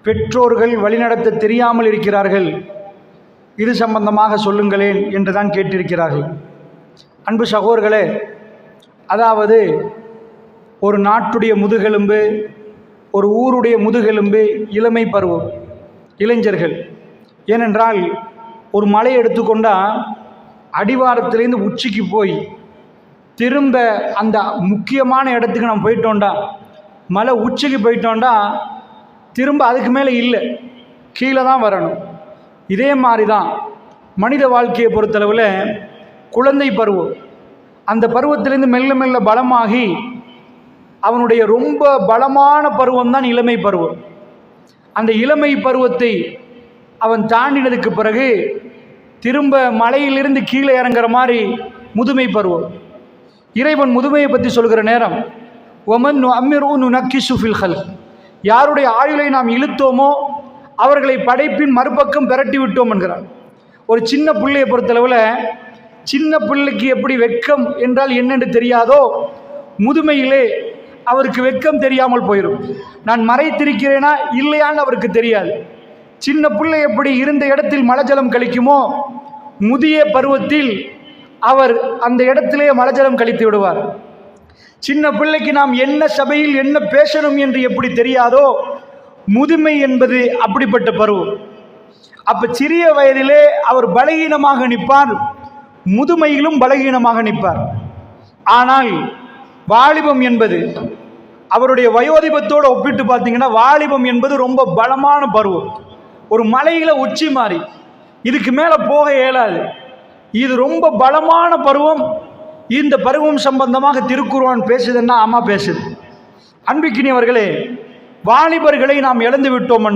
பெற்றோர்கள் வழிநடத்த தெரியாமல் இருக்கிறார்கள், இது சம்பந்தமாக சொல்லுங்களேன் என்று தான் கேட்டிருக்கிறார்கள். அன்பு சகோதரர்களே, அதாவது ஒரு நாட்டுடைய முதுகெலும்பு, ஒரு ஊருடைய முதுகெலும்பு இளமை பருவம், இளைஞர்கள். ஏனென்றால் ஒரு மலை எடுத்துக்கொண்டால் அடிவாரத்திலேருந்து உச்சிக்கு போய் திரும்ப அந்த முக்கியமான இடத்துக்கு நம்ம போயிட்டோண்டா, மலை உச்சிக்கு போயிட்டோண்டா திரும்ப அதுக்கு மேலே இல்லை, கீழே தான் வரணும். இதே மாதிரி தான் மனித வாழ்க்கையை பொறுத்தளவில் குழந்தை பருவம், அந்த பருவத்திலேருந்து மெல்ல மெல்ல பலமாகி அவனுடைய ரொம்ப பலமான பருவம் தான் இளமை பருவம். அந்த இளமை பருவத்தை அவன் தாண்டினதுக்கு பிறகு திரும்ப மலையிலிருந்து கீழே இறங்குற மாதிரி முதுமை பருவம். இறைவன் முதுமையை பற்றி சொல்கிற நேரம், ஒமன் அம்மிரு நக்கி சுஃபில் ஹல், யாருடைய ஆயுளை நாம் இழுத்தோமோ அவர்களை படைப்பின் மறுபக்கம் விரட்டி விட்டோம் என்கிறார். ஒரு சின்ன பிள்ளையை பொறுத்தளவில் சின்ன பிள்ளைக்கு எப்படி வெட்கம் என்றால் என்னென்று தெரியாதோ, முதுமையிலே அவருக்கு வெட்கம் தெரியாமல் போயிடும். நான் மறைத்திருக்கிறேனா இல்லையான்னு அவருக்கு தெரியாது. சின்ன பிள்ளை எப்படி இருந்த இடத்தில் மலஜலம் கழிக்குமோ, முதிய பருவத்தில் அவர் அந்த இடத்திலே மலஜலம் கழித்து விடுவார். சின்ன பிள்ளைக்கு நாம் என்ன சபையில் என்ன பேசணும் என்று எப்படி தெரியாதோ, முதுமை என்பது அப்படிப்பட்ட பருவம். அப்ப சிறிய வயதிலே அவர் பலகீனமாக நிற்பார், முதுமையிலும் பலகீனமாக நிற்பார். ஆனால் வாலிபம் என்பது அவருடைய வயோதிபத்தோடு ஒப்பிட்டு பார்த்தீங்கன்னா, வாலிபம் என்பது ரொம்ப பலமான பருவம். ஒரு மலையில உச்சி மாறி இதுக்கு மேலே போக இயலாது, இது ரொம்ப பலமான பருவம். இந்த பருவம் சம்பந்தமாக திருக்குர்ஆன் பேசுதுன்னா ஆமா பேசுது. அன்பிக்கினியவர்களே, வாலிபர்களை நாம் இழந்து விட்டோம்.